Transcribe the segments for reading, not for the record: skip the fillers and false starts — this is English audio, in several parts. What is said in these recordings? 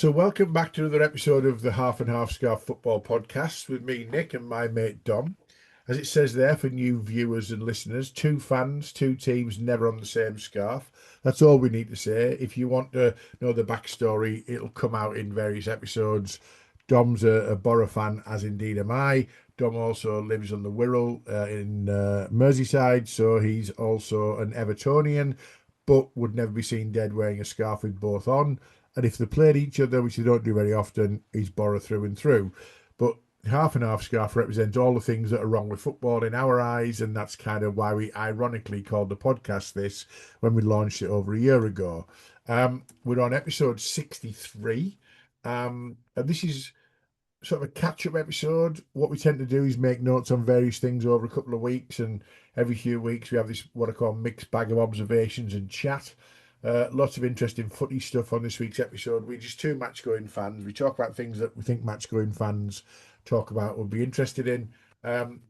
So, welcome back to another episode of the Half and Half Scarf Football Podcast with me, Nick, and my mate Dom. As it says there for new viewers and listeners, two fans, two teams, never on the same scarf. That's all we need to say. If you want to know the backstory, it'll come out in various episodes. Dom's a Borough fan, as indeed am I. Dom also lives on the Wirral in Merseyside, so he's also an Evertonian, but would never be seen dead wearing a scarf with both on. And if they played each other, which they don't do very often, he's Borough through and through. But half and half scarf represents all the things that are wrong with football in our eyes, and that's kind of why we ironically called the podcast this when we launched it over a year ago. We're on episode 63, and this is sort of a catch-up episode. What we tend to do is make notes on various things over a couple of weeks, and every few weeks we have this what I call mixed bag of observations and chat. Lots of interesting footy stuff on this week's episode. We're just two match-going fans. We talk about things that we think match-going fans talk about would be interested in.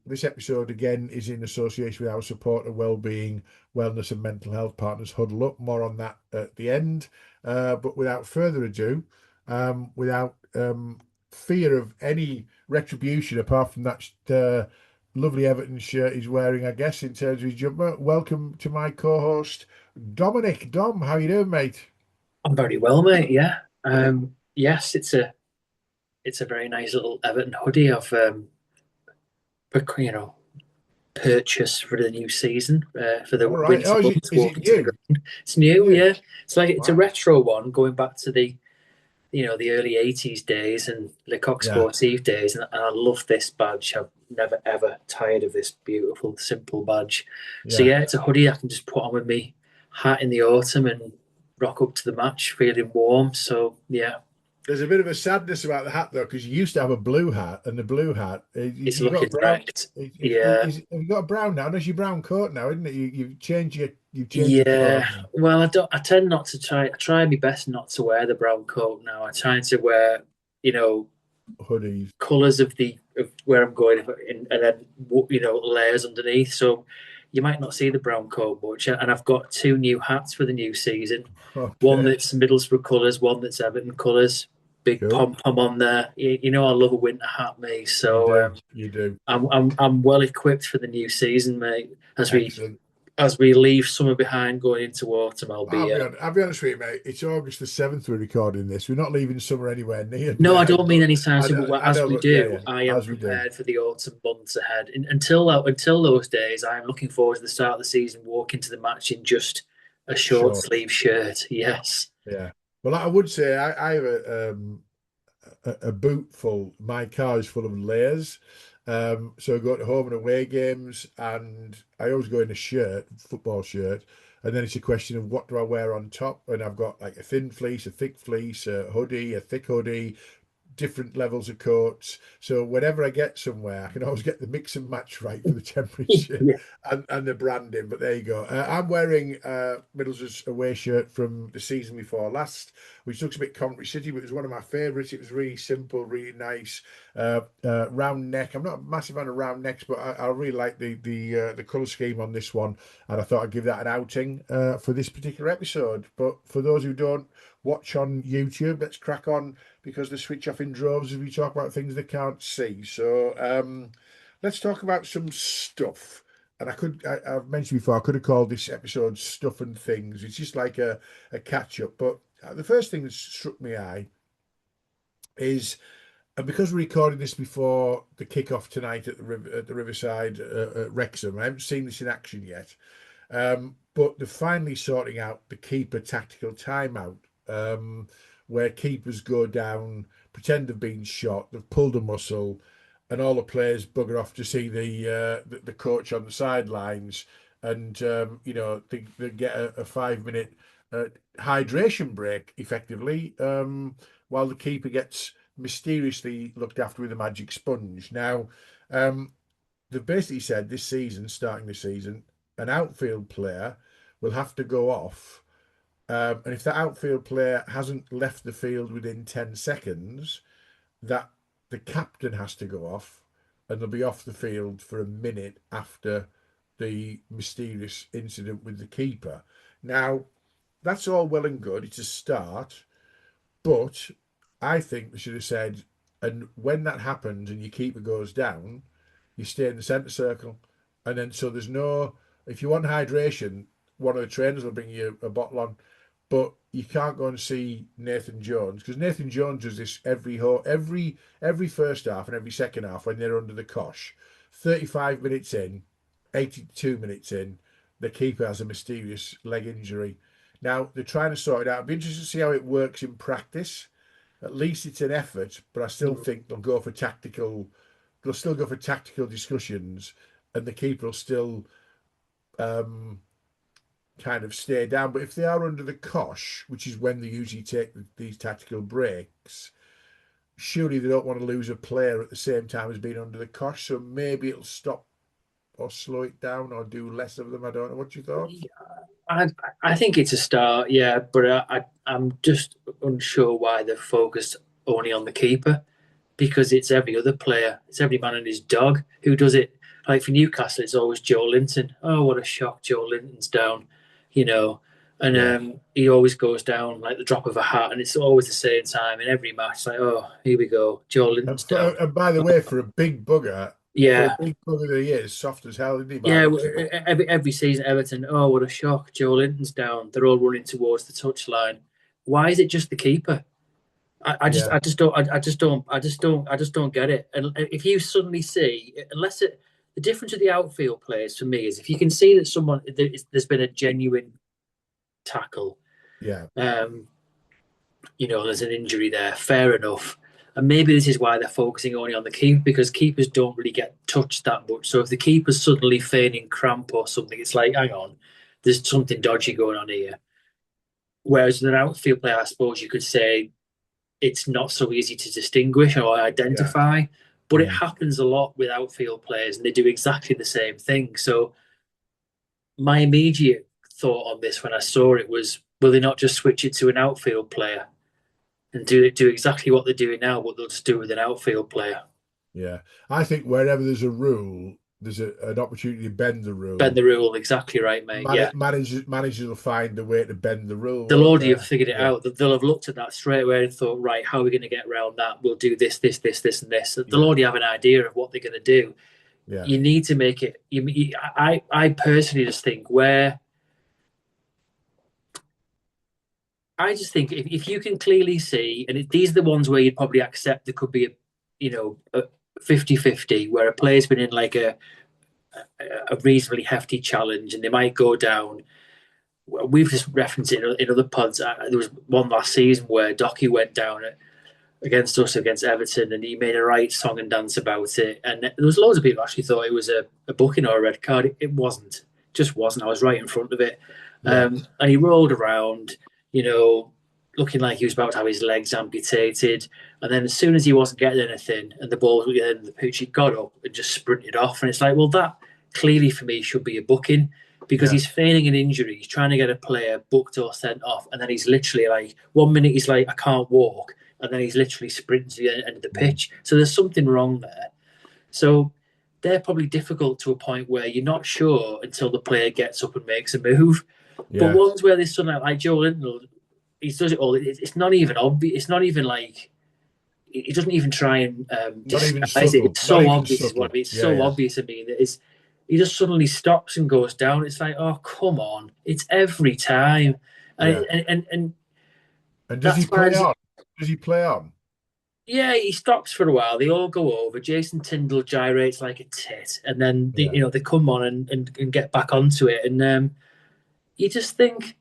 This episode, again, is in association with our supporter wellbeing, wellness and mental health partners Huddle Up. More on that at the end. But without further ado, without fear of any retribution apart from that lovely Everton shirt he's wearing, I guess, in terms of his jumper, welcome to my co-host, Dominic. Dom, how you doing, mate? I'm very well, mate. Yeah. Yes, it's a very nice little Everton hoodie I've you know purchased for the new season for the All right. winter Oh, months. is it Walking to the you? ground. It's new, Yeah. yeah. It's a Wow. retro one going back to the early '80s days and Le Coq Yeah. Sportif days, and I love this badge. I've never ever tired of this beautiful, simple badge. So Yeah. yeah, it's a hoodie I can just put on with me hat in the autumn and rock up to the match feeling warm. So yeah. There's a bit of a sadness about the hat though, because you used to have a blue hat, and the blue hat, It's you got a looking brown. wrecked. Yeah, Have you got a brown now? That's your brown coat now, isn't it? You've changed your yeah. colour now. Well, I don't. I tend not to try. I try my best not to wear the brown coat now. I try to wear, you know, Hoodies. colours of where I'm going, and then layers underneath. So you might not see the brown coat much. And I've got two new hats for the new season. One Okay. that's Middlesbrough colours, one that's Everton colours. Big Cool. pom pom on there. I love a winter hat, mate. You So do. You do. I'm well equipped for the new season, mate. As we Excellent. as we leave summer behind, going into autumn, I'll be. I'll be honest with you, mate. It's August the 7th we're recording this. We're not leaving summer anywhere near No, I there, don't mean but any time soon. But I as know, we but yeah, do, yeah, I am as we do. prepared for the autumn months ahead. Until those days, I am looking forward to the start of the season, walking to the match in just a short Sure. sleeve shirt. Yes. Yeah. Well, I would say I have a boot full. My car is full of layers. So I go to home and away games, and I always go in a shirt, football shirt, and then it's a question of what do I wear on top. And I've got like a thin fleece, a thick fleece, a hoodie, a thick hoodie, different levels of coats. So whenever I get somewhere, I can always get the mix and match right for the temperature Yeah. and the branding. But there you go. I'm wearing Middlesbrough's away shirt from the season before last, which looks a bit Coventry City, but it was one of my favourites. It was really simple, really nice, round neck. I'm not a massive fan of round necks, but I really like the colour scheme on this one, and I thought I'd give that an outing for this particular episode. But for those who don't watch on YouTube, let's crack on because they switch off in droves as we talk about things they can't see. So let's talk about some stuff. And I've mentioned before, I could have called this episode Stuff and Things. It's just like a catch up. But the first thing that struck me eye is, and because we're recording this before the kick-off tonight at the Riverside at Wrexham, I haven't seen this in action yet. But they're finally sorting out the keeper tactical timeout, where keepers go down, pretend they've been shot, they've pulled a muscle, and all the players bugger off to see the coach on the sidelines, and they get a 5 minute hydration break effectively, while the keeper gets mysteriously looked after with a magic sponge. Now, they've basically said this season, starting this season, an outfield player will have to go off. And if that outfield player hasn't left the field within 10 seconds, that the captain has to go off and they'll be off the field for a minute after the mysterious incident with the keeper. Now, that's all well and good. It's a start, but I think they should have said, and when that happens and your keeper goes down, you stay in the centre circle. And then, so there's no, if you want hydration, one of the trainers will bring you a bottle on, but you can't go and see Nathan Jones because Nathan Jones does this every first half and every second half when they're under the cosh. 35 minutes in, 82 minutes in, the keeper has a mysterious leg injury. Now they're trying to sort it out. I'd be interested to see how it works in practice. At least it's an effort, but I still Mm. think they'll go for tactical. They'll still go for tactical discussions, and the keeper will still um, kind of stay down. But if they are under the cosh, which is when they usually take these tactical breaks, surely they don't want to lose a player at the same time as being under the cosh. So maybe it'll stop or slow it down or do less of them. I don't know. What's your thoughts? I I think it's a start, yeah, but I'm just unsure why they're focused only on the keeper because it's every other player, it's every man and his dog who does it. Like for Newcastle, it's always Joe Linton. Oh, what a shock! Joe Linton's down, you know, and Yeah. he always goes down like the drop of a hat, and it's always the same time in every match. Like, oh, here we go, Joe Linton's down. And by the way, for a Yeah, big bugger that he is, soft as hell, isn't he? By the yeah, looks of it. every season, Everton. Oh, what a shock! Joe Linton's down. They're all running towards the touchline. Why is it just the keeper? Yeah. I just don't get it. And if you suddenly see, the difference with the outfield players for me is if you can see that there's been a genuine tackle, Yeah. um, there's an injury there, fair enough. And maybe this is why they're focusing only on the keeper because keepers don't really get touched that much. So if the keeper's suddenly feigning cramp or something, it's like, hang on, there's something dodgy going on here. Whereas with an outfield player, I suppose you could say it's not so easy to distinguish or Yeah. identify, but it Mm. happens a lot with outfield players and they do exactly the same thing. So my immediate thought on this when I saw it was, will they not just switch it to an outfield player and do exactly what they're doing now, but they'll just do it with an outfield player? Yeah. I think wherever there's a rule, there's an opportunity to bend the Bend rule. the rule, exactly right, mate. Yeah. Managers will find a way to bend the rule, They'll won't already they? have figured it Yeah. out. They'll have looked at that straight away and thought, right, how are we going to get around that? We'll do this, and this. They'll Yeah. already have an idea of what they're going to do. Yeah. You need to make it. I personally just think where I just think if you can clearly see, and these are the ones where you'd probably accept there could be a 50-50 where a player's been in like a reasonably hefty challenge and they might go down. We've just referenced it in other pods. There was one last season where Docky went down against us against Everton, and he made a right song and dance about it. And there was loads of people actually thought it was a booking or a red card. It wasn't. Just wasn't. I was right in front of it, Yeah. and he rolled around, you know, looking like he was about to have his legs amputated. And then as soon as he wasn't getting anything, and the ball was getting the pitch, he got up and just sprinted off. And it's like, well, that clearly for me should be a booking. Because Yeah. he's feigning an injury, he's trying to get a player booked or sent off, and then he's literally like, 1 minute he's like, I can't walk, and then he's literally sprinting to the end of the Mm. pitch. So there's something wrong there. So they're probably difficult to a point where you're not sure until the player gets up and makes a move. But Yeah. ones where there's something like Joe Linton, he does it all. It's not even obvious. It's not even like he doesn't even try and Not even disguise it. subtle. It's Not so even obvious, is what I subtle. mean. It's Yeah. so Yeah. obvious. I mean, he just suddenly stops and goes down. It's like, oh come on! It's every time, Yeah. and And does he that's why. play on? Does he play on? Yeah, he stops for a while. They all go over. Jason Tyndall gyrates like a tit, and then Yeah. they come on and get back onto it. And you just think,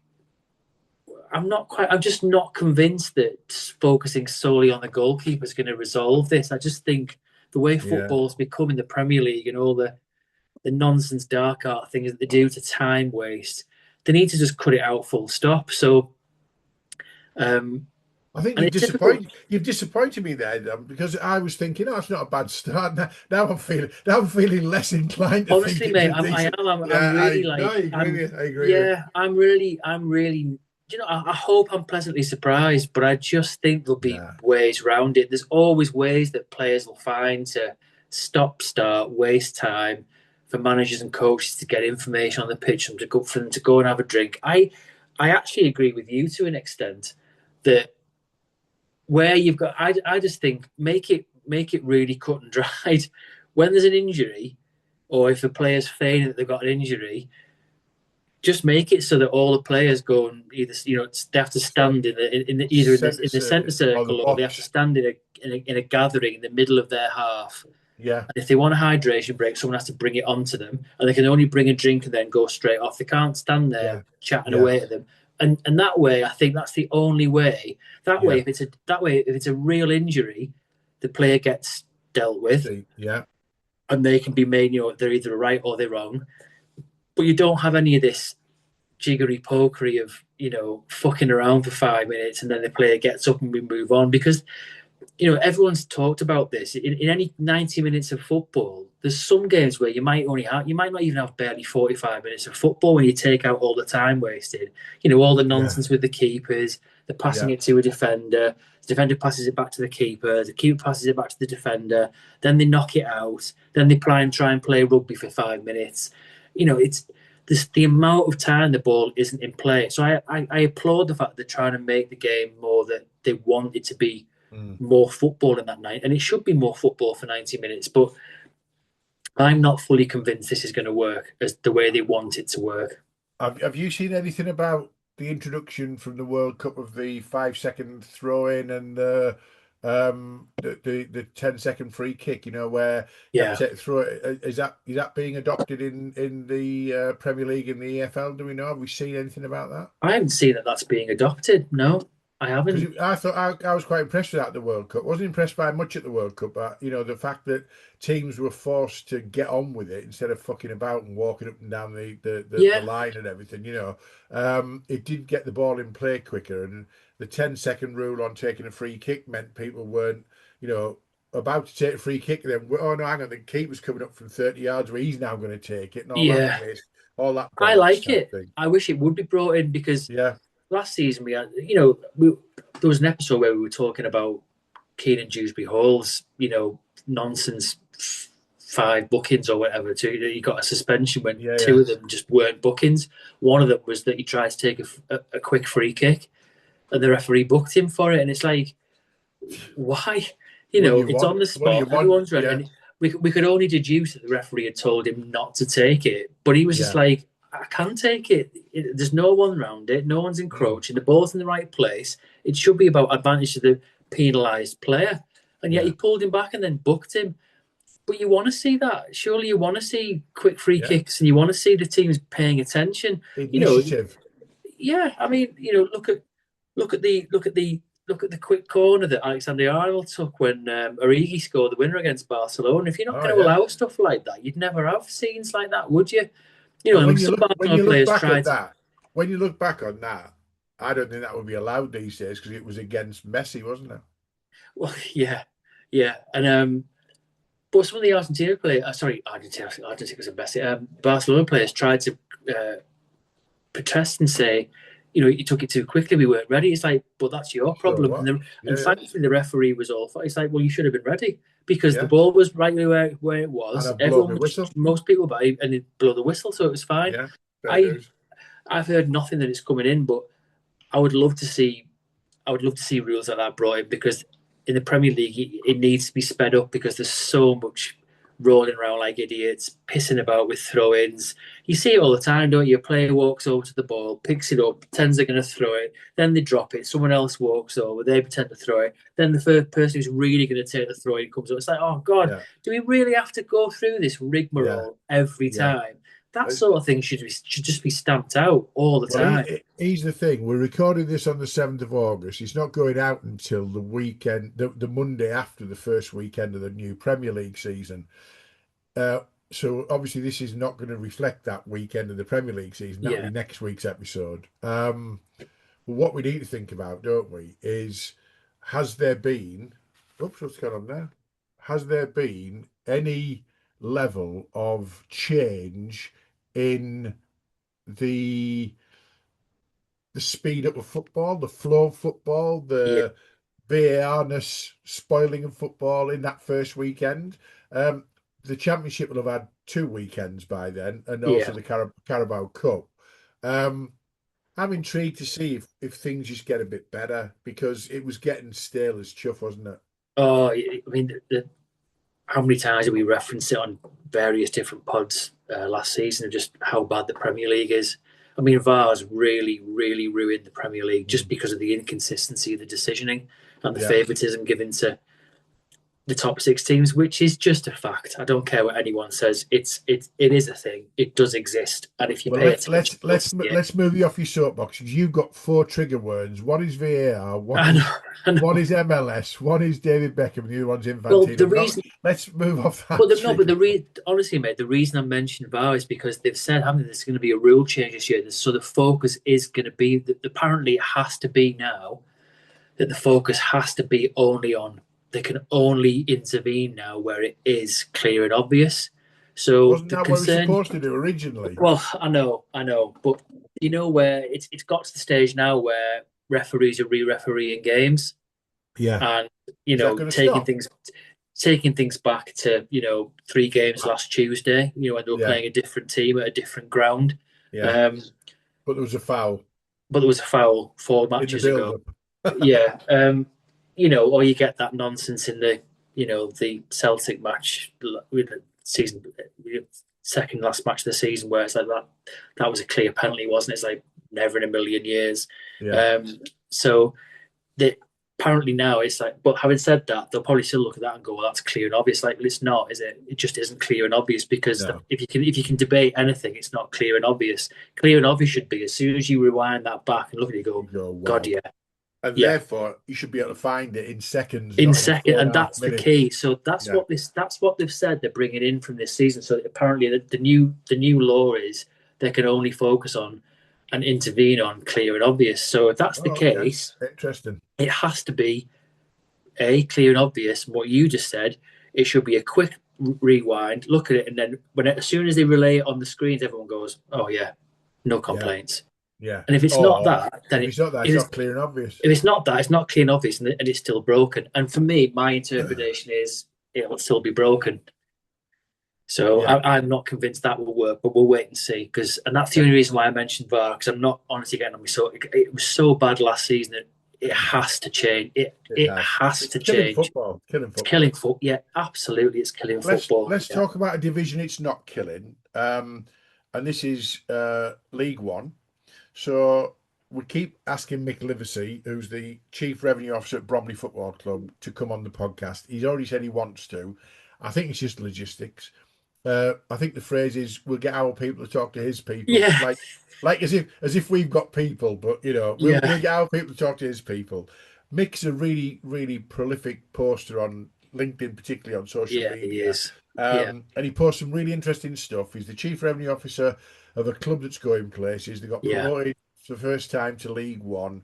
I'm not quite. I'm just not convinced that focusing solely on the goalkeeper is going to resolve this. I just think the way Yeah. football's become in the Premier League and all the nonsense dark art things that they do to time waste, they need to just cut it out full stop. So, um, I think and you've it's difficult. disappointed me there, because I was thinking, oh, it's not a bad start. Now I'm feeling less inclined to think Honestly, it's mate, a decent. I'm Yeah, really no, I like, agree with you. I agree with you. yeah, I'm really, I hope I'm pleasantly surprised, but I just think there'll be Yeah. ways around it. There's always ways that players will find to stop, start, waste time for managers and coaches to get information on the pitch and for them to go and have a drink. I actually agree with you to an extent that where you've got, I just think make it really cut and dried. When there's an injury, or if a player's feigning that they've got an injury, just make it so that all the players go and either they have to So, stand either centre in the centre circuit or the circle, or they have to box. stand in a gathering in the middle of their half. Yeah, And if they want a hydration break, someone has to bring it onto them, and they can only bring a drink and then go straight off. They can't stand there yeah, chatting yeah, away to them. And that way, I think that's the only way. That way, yeah. if it's a real injury, the player gets dealt with, Yeah, and they can be made. They're either right or they're wrong. But you don't have any of this jiggery pokery of fucking around for 5 minutes and then the player gets up and we move on, because everyone's talked about this in any 90 minutes of football. There's some games where you might not even have barely 45 minutes of football when you take out all the time wasted. All the yeah, nonsense with the keepers, the passing yeah, it to a defender, the defender passes it back to the keeper passes it back to the defender, then they knock it out, then they try and play rugby for 5 minutes. It's this, the amount of time the ball isn't in play. So I applaud the fact they're trying to make the game more, that they want it to be mm. more football in that night, and it should be more football for 90 minutes. But I'm not fully convinced this is going to work as the way they want it to work. Have you seen anything about the introduction from the World Cup of the 5 second throw in and the 10 second free kick? Where you have Yeah, to throw it. Is that being adopted in the Premier League and the EFL? Do we know? Have we seen anything about that? I haven't seen that that's being adopted. No, I haven't. Because I thought I was quite impressed with that at the World Cup. Wasn't impressed by much at the World Cup, but the fact that teams were forced to get on with it instead of fucking about and walking up and down the Yeah, line and everything. It did get the ball in play quicker, and the 10 second rule on taking a free kick meant people weren't, about to take a free kick. Then oh no, hang on, the keeper's coming up from 30 yards where he's now going to take it, and yeah, all that I bollocks like type it. thing. I wish it would be brought in, because Yeah, last season we had, there was an episode where we were talking about Keenan Dewsbury Hall's, nonsense five bookings or whatever. He got a suspension when yeah, two yeah, of them just weren't bookings. One of them was that he tried to take a quick free kick, and the referee booked him for it. And it's like, why? What do you It's on want? the What do you spot. want? Everyone's ready. Yeah, And we could only deduce that the referee had told him not to take it. But he was just yeah. like, I can take it. There's no one around it. No one's Mm, encroaching. The ball's in the right place. It should be about advantage to the penalised player. And yet he yeah, pulled him back and then booked him. But you want to see that. Surely you want to see quick free yeah. kicks, and you want to see the teams paying attention. You know, Initiative. yeah. I mean, look at the quick corner that Alexander Arnold took when Origi scored the winner against Barcelona. If you're not Oh going to yeah. allow stuff like that, you'd never have scenes like that, would you? But And some when Barcelona you look players back tried at to. that, when you look back on that, I don't think that would be allowed these days because it was against Messi, wasn't it? Well, yeah, yeah, and but some of the Argentina players, sorry, Argentina was a Messi. Barcelona players tried to uh, protest and say, you took it too quickly. We weren't ready. It's like, but that's your So problem. what? And Yeah, thankfully, the referee was all. It's like, well, you should have been ready, because the yeah. ball was right where it And was. I've blown Everyone my was, whistle. most people by, and it blew the whistle, so it was fine. Yeah, fair I dues. I've heard nothing that it's coming in, but I would love to see I would love to see rules like that brought in, because in the Premier League it needs to be sped up, because there's so much rolling around like idiots, pissing about with throw-ins. You see it all the time, don't you? A player walks over to the ball, picks it up, pretends they're going to throw it, then they drop it. Someone else walks over, they pretend to throw it. Then the first person who's really going to take the throw in comes up. It's like, oh God, Yeah, do we really have to go through this yeah, rigmarole every yeah. time? That Uh, sort of thing should just be stamped out all the Well, time. here's the thing. We're recording this on the 7th of August. It's not going out until the weekend, the Monday after the first weekend of the new Premier League season. Uh, so obviously this is not going to reflect that weekend of the Premier League season. That'll Yeah, be next week's episode. But what we need to think about, don't we, is has there been, oops, what's going on there? Has there been any level of change in the the speed up of football, the flow of football, yeah, the VARness spoiling of football in that first weekend? Um, the Championship will have had 2 weekends by then, and also yeah. the Carabao Cup. Um, I'm intrigued to see if things just get a bit better because it was getting stale as chuff, wasn't it? Oh, I mean, how many times did we reference it on various different pods last season of just how bad the Premier League is? I mean, VAR's really, really ruined the Premier League just Mm. because of the inconsistency of the decisioning and the Yeah. favouritism given to the top six teams, which is just a fact. I don't care what anyone says. It is a thing. It does exist, and if you Well, pay attention, you'll see it. let's move you off your soapbox. You've got four trigger words. One is VAR, I know. I one know. is MLS, one is David Beckham, and the other one's Well, Infantino. the We're not, reason let's move off But that the, no, but trigger. honestly, mate, the reason I mentioned VAR is because they've said, haven't they, there's going to be a rule change this year. So the focus is going to be that apparently it has to be now that the focus has to be only on they can only intervene now where it is clear and obvious. So Wasn't the that what we were concern, supposed to do originally? well, I know, but you know where it's got to the stage now where referees are re-refereeing games Yeah. and Is that going to stop? taking things back to 3 games last Tuesday. When they were Yeah. playing a different team at a different ground. Yeah. Um, But there was a foul but there was a foul four in the matches ago. build-up. Yeah, or you get that nonsense in the Celtic match with the season second last match of the season where it's like that was a clear penalty, wasn't it? It's like never in a million years. Yeah. So the apparently now it's like, but having said that, they'll probably still look at that and go, well, that's clear and obvious. Like, well, it's not, is it? It just isn't clear and obvious because No. if you can debate anything, it's not clear and obvious. Clear and obvious should be as soon as you rewind that back and look at it, you You go, go, God, wow. yeah, And yeah. therefore, you should be able to find it in seconds, In not in second, four and and a half that's the minutes. key. So Yeah. that's what they've said they're bringing in from this season. So apparently the new law is they can only focus on and intervene on clear and obvious. So if that's the Oh, okay. case, Interesting. it has to be clear and obvious. What you just said, it should be a quick rewind, look at it, and then as soon as they relay it on the screens, everyone goes, "Oh yeah, no Yeah. complaints." Yeah. And if it's not Or that, then if it's not that, it's not clear and obvious. if it's not that, it's not clear and obvious, and it's still broken. And for me, my interpretation is it'll still be broken. So Yeah. I'm not convinced that will work, but we'll wait and see. And that's the Yeah. only reason why I mentioned VAR because I'm not honestly getting on me. So it was so bad last season that it has to change. It It has. has It's to killing change. football. Killing It's killing football. football. Yeah, absolutely, it's killing football. Let's Yeah, talk about a division it's not killing. And this is League One. So we keep asking Mick Livesey, who's the Chief Revenue Officer at Bromley Football Club, to come on the podcast. He's already said he wants to. I think it's just logistics. I think the phrase is we'll get our people to talk to his people. yeah, Like as if we've got people, but we'll yeah, get our people to talk to his people. Mick's a really, really prolific poster on LinkedIn, particularly on social yeah. He media. is. Yeah, And he posts some really interesting stuff. He's the chief revenue officer of a club that's going places. They got yeah, promoted for the first time to League One.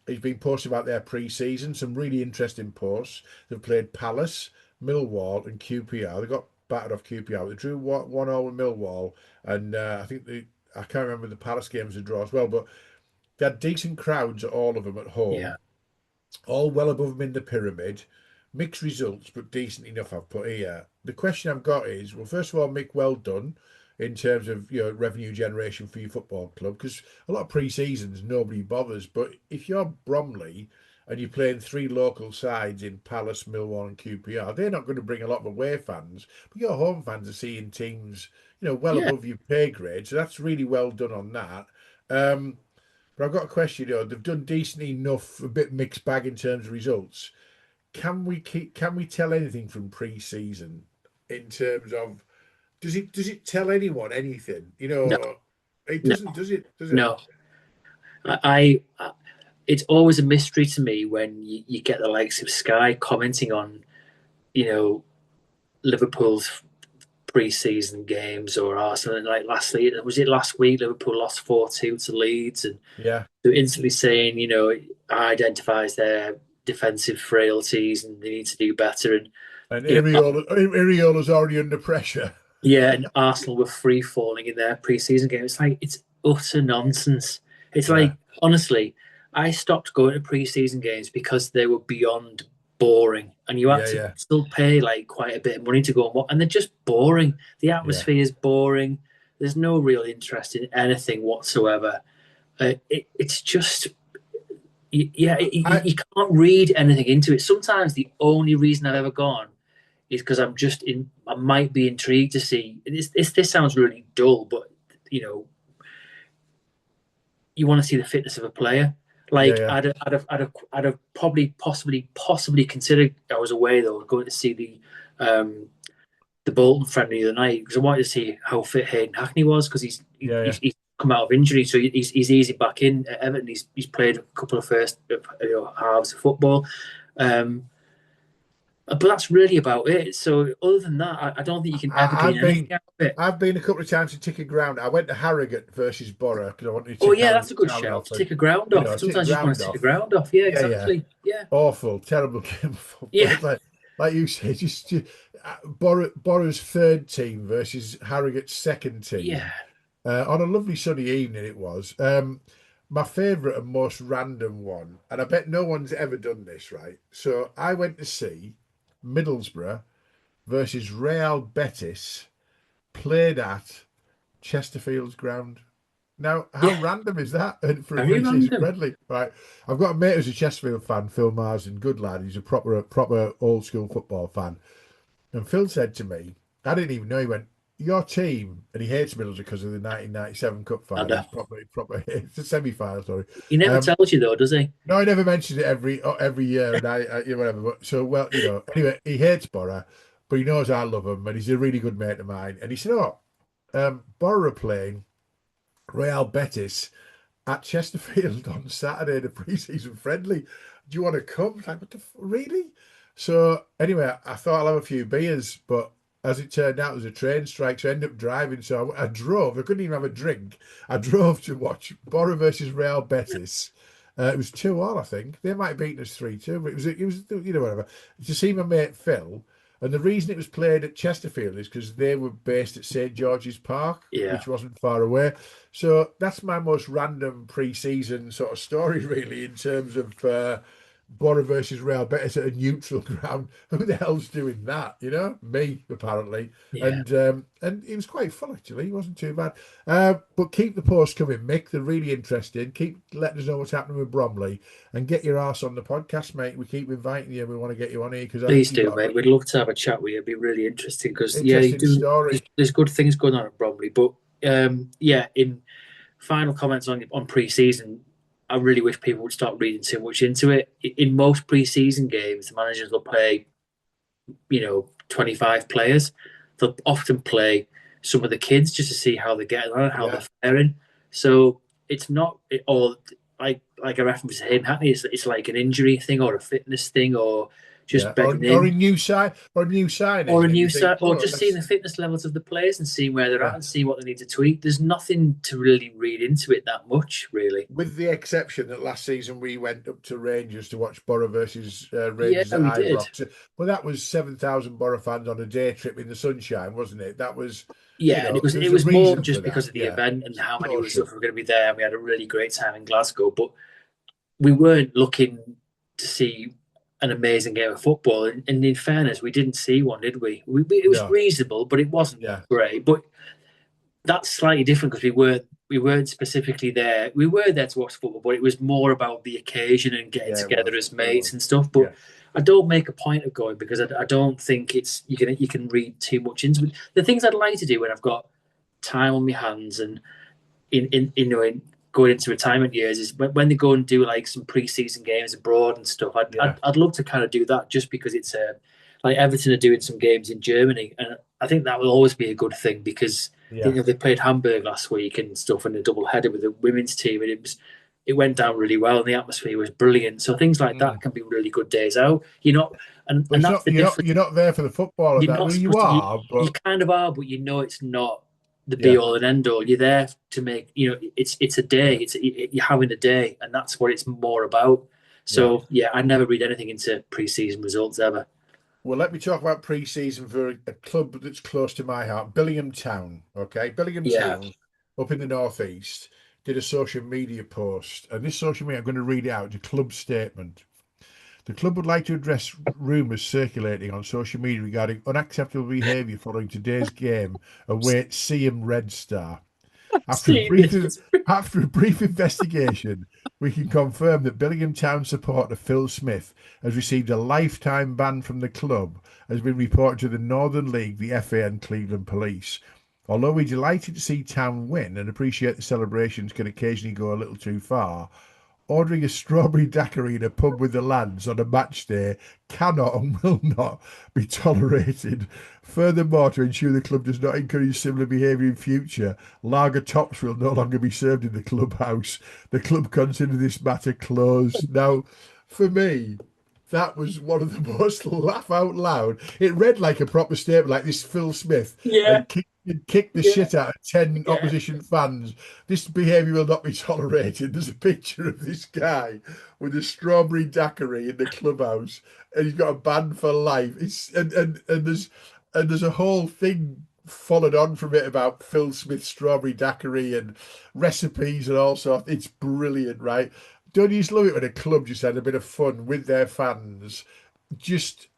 He's been posting about their pre-season, some really interesting posts. They've played Palace, Millwall, and QPR. They got battered off QPR. They drew 1-0 with Millwall, and I can't remember the Palace game was a draw as well, but they had decent crowds at all of them at home, yeah, all well above them in the pyramid. Mixed results, but decent enough, I've put here. The question I've got is, well, first of all, Mick, well done in terms of revenue generation for your football club, because a lot of pre-seasons nobody bothers. But if you're Bromley and you're playing three local sides in Palace, Millwall, and QPR, they're not going to bring a lot of away fans, but your home fans are seeing teams, well yeah, above your pay grade. So that's really well done on that. Um, but I've got a question. They've done decent enough, a bit mixed bag in terms of results. Can we tell anything from pre-season in terms of does it tell anyone anything? no, It no, doesn't, does it? Does it? no. I it's always a mystery to me when you get the likes of Sky commenting on, you know, Liverpool's pre-season games or Arsenal. Like was it last week? Liverpool lost 4-2 to Leeds, and Yeah. they're instantly saying, identifies their defensive frailties and they need to do better. And And you know, Iriola's already under pressure. yeah, and Arsenal were free falling in their pre-season game. It's like it's utter nonsense. It's Yeah. like honestly, I stopped going to pre-season games because they were beyond boring, and you had Yeah. to Yeah. still pay like quite a bit of money to go and watch, and they're just boring. The Yeah. atmosphere is boring. There's no real interest in anything whatsoever. It's just yeah, I you can't read anything into it. Sometimes the only reason I've ever gone is because I'm just in. I might be intrigued to see. This sounds really dull, but you know, you want to see the fitness of a player. yeah, Like yeah, I'd have probably possibly considered. I was away though, going to see um, the Bolton friendly the other night because I wanted to see how fit Hayden Hackney was because yeah, yeah. he's come out of injury, so he's easy back in at Everton. He's played a couple of first halves of football. Um, but that's really about it. So other than that, I don't think you can ever I, gain I've anything been out of it. I've been a couple of times to ticket ground. I went to Harrogate versus Borough because I wanted to Oh tick yeah, that's a Harrogate good Town shout. off, To and take a ground you know, off. tick Sometimes you just want ground to take a off. ground off. Yeah, Yeah, yeah. exactly. Yeah, Awful, terrible game of football. yeah, It's like you say, just Borough's third team versus Harrogate's second yeah, team on a lovely sunny evening. It was. My favourite and most random one, and I bet no one's ever done this, right? So I went to see Middlesbrough versus Real Betis played at Chesterfield's ground. Now, how yeah. random is that for a Very pre-season random. friendly? Right, I've got a mate who's a Chesterfield fan, Phil Marsden, good lad. He's a proper old school football fan. And Phil said to me, I didn't even know. He went, "Your team," and he hates Middlesbrough because of the 1997 Cup I final. know. He's proper. It's a semi-final, sorry. He never Um, tells you though, does he? no, he never mentions it every year, and whatever. But so well, anyway, he hates Borough, but he knows I love him, and he's a really good mate of mine. And he said, "Oh, Borough are playing Real Betis at Chesterfield on Saturday, the pre-season friendly. Do you want to come?" Like, really? So anyway, I thought I'll have a few beers, but as it turned out, there was a train strike, so I ended up driving. So I drove. I couldn't even have a drink. I drove to watch Borough versus Real Betis. It was 2-2, I think. They might have beaten us 3-2, but it was whatever. To see my mate Phil, and the reason it was played at Chesterfield is because they were based at St George's Park, Yeah, which wasn't far away. So that's my most random pre-season sort of story, really, in terms of Borough versus Real Betis at a neutral ground. Who the hell's doing that? Me apparently, yeah. and it was quite fun actually. It wasn't too bad. But keep the posts coming, Mick. They're really interesting. Keep letting us know what's happening with Bromley, and get your ass on the podcast, mate. We keep inviting you. We want to get you on here because I think Please you've do, got a mate. We'd love to have a chat with you. It'd be really interesting because yeah, you interesting do. story. There's good things going on at Bromley, but yeah. In final comments on pre-season, I really wish people would stop reading too much into it. In most pre-season games, the managers will play 25 players. They'll often play some of the kids just to see how they're getting on, how they're Yeah. faring. So it's not all like I referenced to Hayden Hackney. It's like an injury thing or a fitness thing or Yeah, just bedding or a in new sign or a new or signing, a and new you think, set, or oh, just seeing let's the fitness levels of the players and seeing where they're at yeah. and seeing what they need to tweak. There's nothing to really read into it that much, really. With the exception that last season we went up to Rangers to watch Borough versus Yeah, Rangers at we did. Ibrox. Well, that was 7,000 Borough fans on a day trip in the sunshine, wasn't it? That was, Yeah, and it there was a was more reason for just that. because of the Yeah, event and how many was social. were going to be there, and we had a really great time in Glasgow. But we weren't looking to see an amazing game of football. And in fairness, we didn't see one, did we? It was No, reasonable, but it wasn't yeah, great. But that's slightly different because we weren't specifically there. We were there to watch football, but it was more about the occasion and getting yeah, it together was. as It mates was. and stuff. But Yeah. I don't make a point of going because I don't think it's you can read too much into it. The things I'd like to do when I've got time on my hands and in going into retirement years is when they go and do like some pre-season games abroad and stuff. Yeah. I'd love to kind of do that just because it's like Everton are doing some games in Germany, and I think that will always be a good thing because Yeah. they played Hamburg last week and stuff and a double header with the women's team, and it went down really well and the atmosphere was brilliant. So things like that Mm. can be really good days out, and But and it's that's not the difference. you're not there for the football at You're that. not Well, you supposed to. are, You but kind of are, but it's not the be yeah, all and end all. You're there to make. It's a day. You're having a day, and that's what it's more about. yeah. So yeah, I never read anything into pre-season results ever. Well, let me talk about pre-season for a club that's close to my heart, Billingham Town. Okay, Billingham Yeah, Town, up in the northeast, did a social media post, and this social media, I'm going to read it out. It's a club statement. The club would like to address rumours circulating on social media regarding unacceptable behaviour following today's game away at Seaham Red Star. After a See brief this. after a brief investigation, we can confirm that Billingham Town supporter Phil Smith has received a lifetime ban from the club, has been reported to the Northern League, the FA, and Cleveland Police. Although we're delighted to see Town win and appreciate the celebrations can occasionally go a little too far, ordering a strawberry daiquiri in a pub with the lads on a match day cannot and will not be tolerated. Furthermore, to ensure the club does not encourage similar behaviour in future, lager tops will no longer be served in the clubhouse. The club consider this matter closed. Now, for me, that was one of the most laugh out loud. It read like a proper statement, like this Phil Smith Yeah, and kicked the yeah, shit out of 10 yeah. opposition fans. This behaviour will not be tolerated. There's a picture of this guy with a strawberry daiquiri in the clubhouse, and he's got a ban for life. It's and there's a whole thing followed on from it about Phil Smith's strawberry daiquiri and recipes and all sorts. It's brilliant, right? Don't you just love it when a club just had a bit of fun with their fans? Just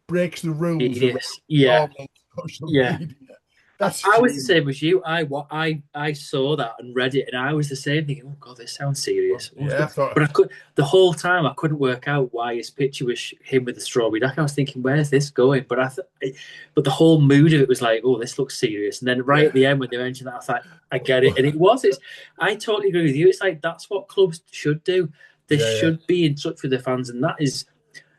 breaks the rules around Genius. Yeah, normal social yeah. media. I, That's I was the genius. same as you. I saw that and read it, and I was the same, thinking, "Oh God, this sounds serious." Yeah, I thought, But I could the whole time I couldn't work out why his picture was him with the strawberry duck. I was thinking, "Where's this going?" But the whole mood of it was like, "Oh, this looks serious." And then right at yeah, the end when they mentioned that, I thought, "I get it," and it was. It's. I totally agree with you. It's like that's what clubs should do. They yeah. should be in touch with their fans, and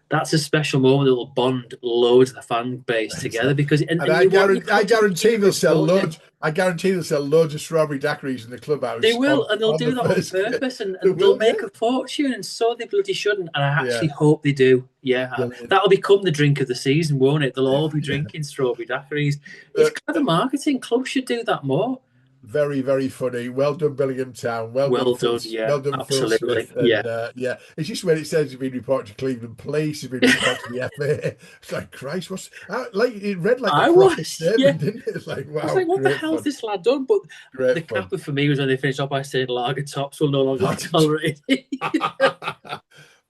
that's a special moment that will bond loads of the fan base together Exactly. because And and you want your I club to be guarantee cheer they'll up, sell don't you? loads. I guarantee they'll sell loads of strawberry daiquiris in the They clubhouse will, and they'll on do the that on first game. purpose, and, They and they'll will, make yeah, a fortune, and so they bloody shouldn't. And I yeah, actually hope they do. Yeah, brilliant, that'll become the drink of the season, won't it? They'll all be yeah. drinking strawberry daiquiris. It's Uh, clever marketing. Clubs should do that more. Very, very funny. Well done, Billingham Town. Well done. Yeah, Well done, Phil absolutely. Smith. Yeah, And yeah, it's just when it says he's been reported to Cleveland Police, he's been reported to the FA. It's like Christ, what's like? It read like a I proper was. Yeah, statement, didn't it? It's like I was wow, like, what the great hell's fun, this lad done? But the great fun. capper for me was when they finished off by saying lager tops will no longer be tolerated.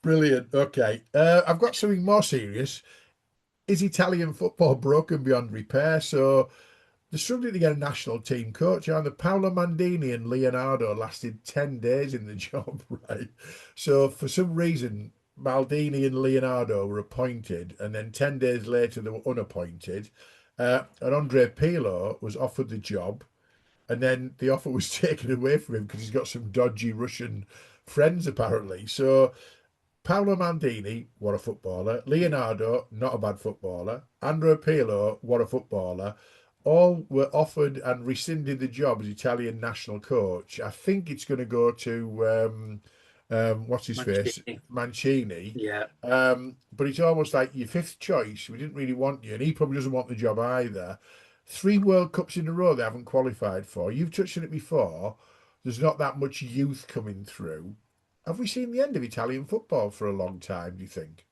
Brilliant. Okay, I've got something more serious. Is Italian football broken beyond repair? So they're struggling to get a national team coach. Either Paolo Mandini and Leonardo lasted 10 days in the job, right? So for some reason, Maldini and Leonardo were appointed, and then 10 days later they were unappointed. And Andre Pirlo was offered the job, and then the offer was taken away from him because he's got some dodgy Russian friends, apparently. So Paolo Maldini, what a footballer. Leonardo, not a bad footballer. Andrea Pirlo, what a footballer. All were offered and rescinded the job as Italian national coach. I think it's going to go to what's his face, Mancini. Mancini. Yeah. But it's almost like your fifth choice. We didn't really want you, and he probably doesn't want the job either. Three World Cups in a row they haven't qualified for. You've touched on it before. There's not that much youth coming through. Have we seen the end of Italian football for a long time, do you think?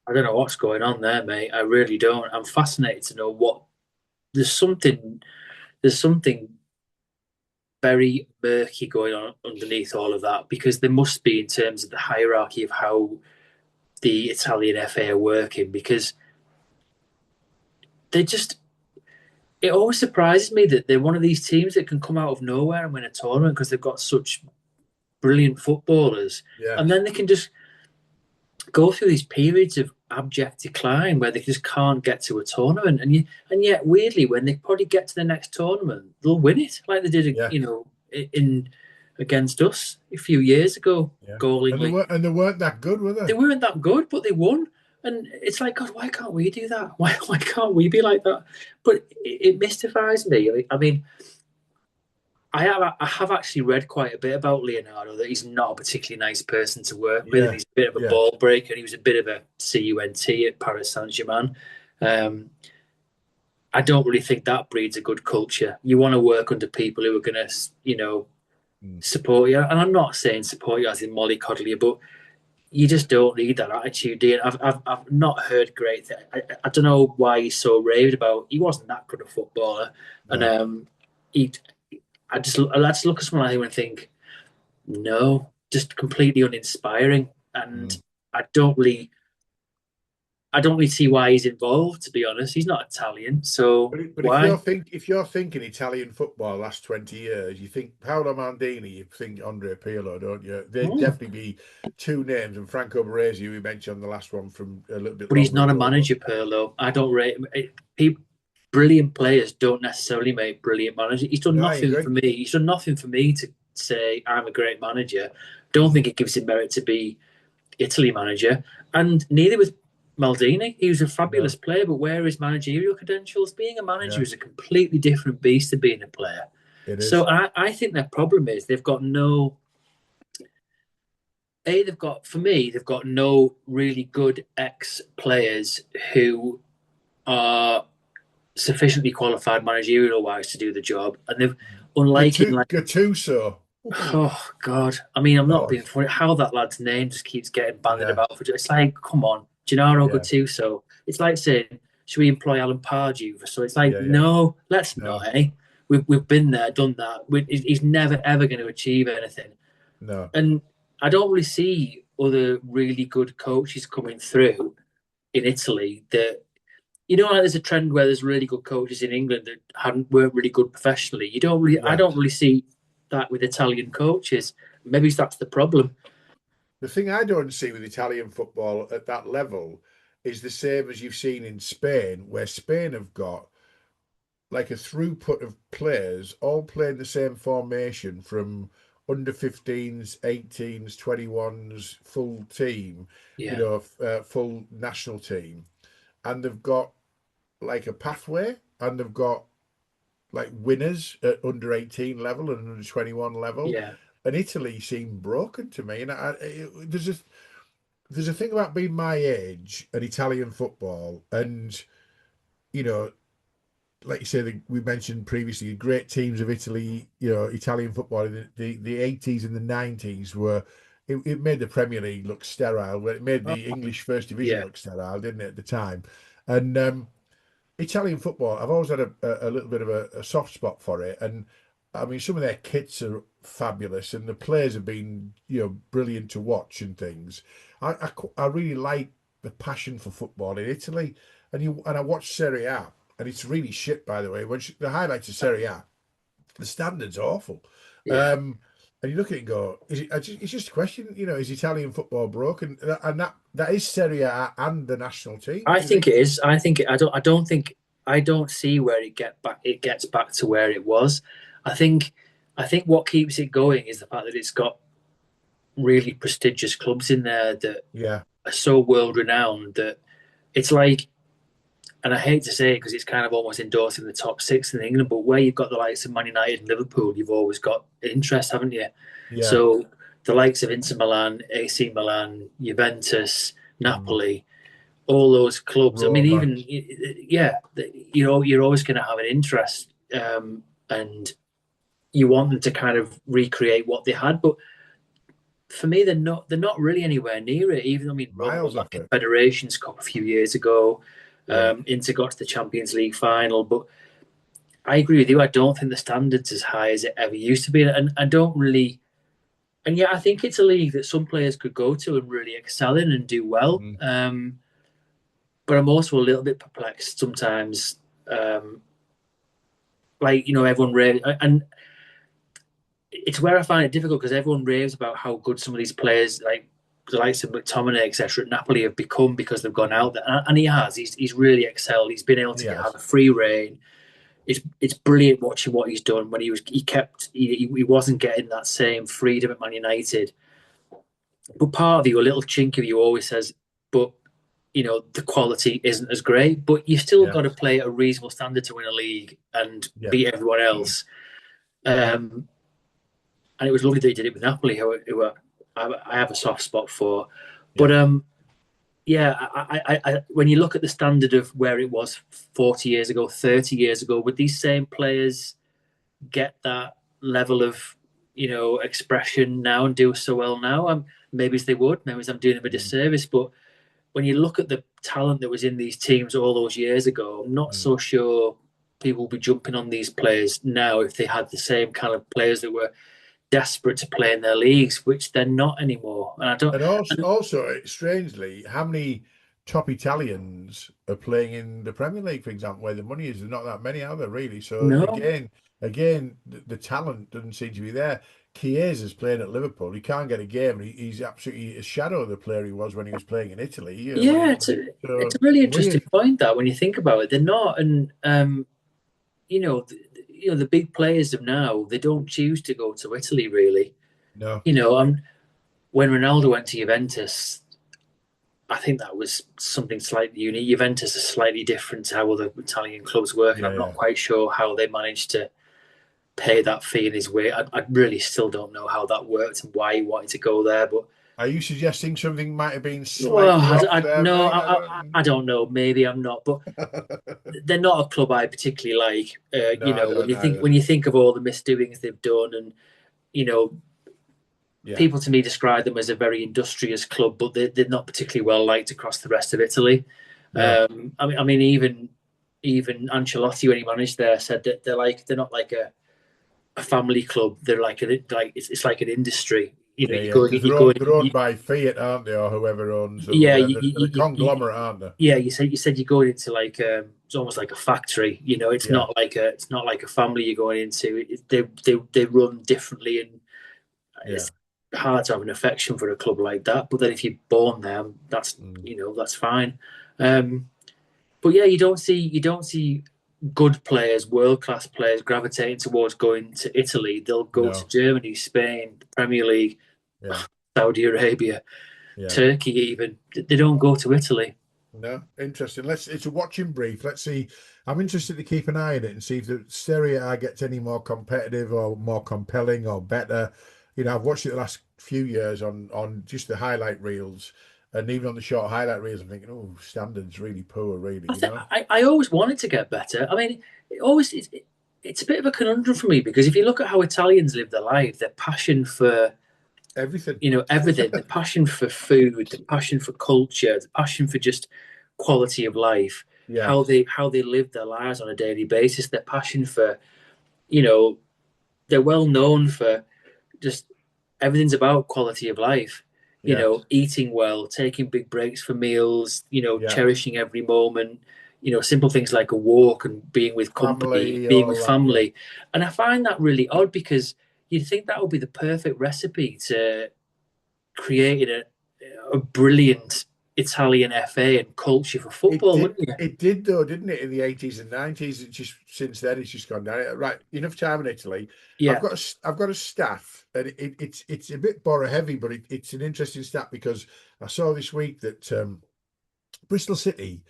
I don't know what's going on there, mate. I really don't. I'm fascinated to know what there's something there's something very murky going on underneath all of that because there must be in terms of the hierarchy of how the Italian FA are working because they just it always surprises me that they're one of these teams that can come out of nowhere and win a tournament because they've got such brilliant footballers and Yes. then they can just go through these periods of abject decline where they just can't get to a tournament, and yet weirdly, when they probably get to the next tournament, they'll win it like they did, Yeah. in against us a few years ago, Yeah. goalingly. And they weren't that good, were They they? weren't that good, but they won. And it's like, God, why can't we do that? Why can't we be like that? But it mystifies me. I mean, I have actually read quite a bit about Leonardo that he's not a particularly nice person to work with, and Yeah. he's a bit of a Yeah. ball breaker, and he was a bit of a cunt at Paris Saint Germain. Um, I don't really think that breeds a good culture. You want to work under people who are going to, Mm. support you. And I'm not saying support you as in mollycoddle you, but you just don't need that attitude, do you? I've not heard great things. I don't know why he's so raved about. He wasn't that good a footballer, and No. he I just look at someone like him and think, no, just completely uninspiring. And Mm. I don't really, I don't really see why he's involved. To be honest, he's not Italian, so But why? if you're thinking Italian football last 20 years, you think Paolo Maldini, you think Andrea Pirlo, don't you? They'd Hmm. definitely be two names, and Franco Baresi, who we mentioned on the last one from a little bit But he's longer not a ago. But manager, Pirlo. I don't rate him. Brilliant players don't necessarily make brilliant managers. He's done no, I nothing agree. for me. He's done nothing for me to say I'm a great manager. Don't think it gives him merit to be Italy manager, and neither was Maldini. He was a fabulous No, player, but where are his managerial credentials? Being a manager yeah, is a completely different beast to being a player. it So is. I think their problem is they've got no. They've got for me, they've got no really good ex players who are sufficiently qualified managerial wise to do the job, and they've unlike in like Gattuso. oh god, I mean I'm not God. being funny. How that lad's name just keeps getting banded Yeah, about for it's like come on, Gennaro yeah, Gattuso. It's like saying should we employ Alan Pardew? So it's like yeah. no, let's No, not. Eh, we've been there, done that. He's never ever going to achieve anything, no. and I don't really see other really good coaches coming through in Italy that like there's a trend where there's really good coaches in England that weren't really good professionally. I Yeah. don't really see that with Italian coaches. Maybe that's the problem. The thing I don't see with Italian football at that level is the same as you've seen in Spain, where Spain have got like a throughput of players all playing the same formation from under 15s, 18s, 21s, full team, Yeah, full national team. And they've got like a pathway and they've got like winners at under 18 level and under 21 level. yeah. And Italy seemed broken to me. And there's a thing about being my age and Italian football, and you know, like you say, we mentioned previously, great teams of Italy, Italian football in the 80s and the 90s were. It made the Premier League look sterile. Well, it made Oh, the English First Division yeah. look sterile, didn't it, at the time? And Italian football, I've always had a little bit of a soft spot for it. And I mean, some of their kits are fabulous, and the players have been, brilliant to watch and things. I really like the passion for football in Italy, and I watch Serie A, and it's really shit, by the way. The highlights of Serie A, the standard's awful. Yeah. Um, and you look at it and go, it's just a question, is Italian football broken? And that is Serie A and the national team. I Do you think it think? is. I think I don't. I don't think. I don't see where it get back. It gets back to where it was. I think. I think what keeps it going is the fact that it's got really prestigious clubs in there that Yeah, are so world renowned that it's like and I hate to say it because it's kind of almost endorsing the top six in England, but where you've got the likes of Man United and Liverpool, you've always got interest, haven't you? yeah. So the likes of Inter Milan, AC Milan, Juventus, Mm. Napoli, all those clubs. I mean, Roma. even yeah, you're always going to have an interest, and you want them to kind of recreate what they had, but for me, they're not really anywhere near it. Even I mean, Roma won Miles that off it. Confederations Cup a few years ago. Yeah. Inter got to the Champions League final, but I agree with you. I don't think the standard's as high as it ever used to be, and I don't really. And yeah, I think it's a league that some players could go to and really excel in and do well. Mm. But I'm also a little bit perplexed sometimes. Um, everyone really, and it's where I find it difficult because everyone raves about how good some of these players, like the likes of McTominay, etc., at Napoli, have become because they've gone out there, and he has. He's really excelled. He's been able And to he have has. a free reign. It's brilliant watching what he's done when he wasn't getting that same freedom at Man United. But part of you, a little chink of you, always says, but the quality isn't as great. But you've still Yeah. got to play at a reasonable standard to win a league and Yeah. beat everyone else. Um, and it was lovely that he did it with Napoli, I have a soft spot for. Yeah. But yeah, when you look at the standard of where it was 40 years ago, 30 years ago, would these same players get that level of expression now and do so well now? Maybe they would. Maybe I'm doing them a Mm. disservice. But when you look at the talent that was in these teams all those years ago, I'm not Mm. so sure people will be jumping on these players now if they had the same kind of players that were desperate to play in their leagues, which they're not anymore. And I don't. And also, And also, strangely, how many? top Italians are playing in the Premier League, for example, where the money is. There's not that many, are there, really? So No. again, the talent doesn't seem to be there. Chiesa's playing at Liverpool. He can't get a game, and he's absolutely a shadow of the player he was when he was playing in Italy. Yeah, it's a So really interesting weird. point that when you think about it, they're not, and the big players of now they don't choose to go to Italy really. No, When Ronaldo went to Juventus, I think that was something slightly unique. Juventus is slightly different to how other Italian clubs work, and I'm not yeah. quite sure how they managed to pay that fee in his way. I really still don't know how that worked and why he wanted to go there. But Are you suggesting something might have been well, slightly off there, no, mate? I don't. I don't know. Maybe I'm not, but they're not a club I particularly like. No, I When don't you think either. of all the misdoings they've done, and you know, Yeah, people to me describe them as a very industrious club, but they're not particularly well liked across the rest of Italy. no. I mean, even Ancelotti when he managed there said that they're not like a family club. They're like it's like an industry. Yeah, You yeah, go because you go in, they're owned by Fiat, aren't they, or whoever owns them? yeah, They're a conglomerate, aren't they? yeah. You said you're going into like it's almost like a factory. Yeah, It's not like a family you're going into. They run differently, and yeah. it's hard to have an affection for a club like that. But then if you're born there, Mm. that's fine. Um, but yeah, you don't see good players, world class players gravitating towards going to Italy. They'll go to No, Germany, Spain, the Premier League, yeah, Saudi Arabia, yeah. Turkey. Even they don't go to Italy. No, interesting. It's a watching brief. Let's see. I'm interested to keep an eye on it and see if the Serie A gets any more competitive or more compelling or better. I've watched it the last few years on just the highlight reels, and even on the short highlight reels, I'm thinking, oh, standards really poor, really. I always wanted to get better. I mean, it's a bit of a conundrum for me because if you look at how Italians live their life, their passion for Everything. everything, the passion for food, the passion for culture, the passion for just quality of life, Yeah, how they live their lives on a daily basis, their passion for you know they're well known for just everything's about quality of life. yeah, Eating well, taking big breaks for meals, yeah. cherishing every moment, simple things like a walk and being with company, Family, being with all that. Yeah. family. And I find that really odd because you'd think that would be the perfect recipe to creating a brilliant Italian FA and culture for It football, did. wouldn't you? It did though, didn't it? In the 80s and 90s. It just since then it's just gone down. Right, enough time in Italy. Yeah. I've got a stat, and it's a bit Borough heavy, but it's an interesting stat because I saw this week that Bristol City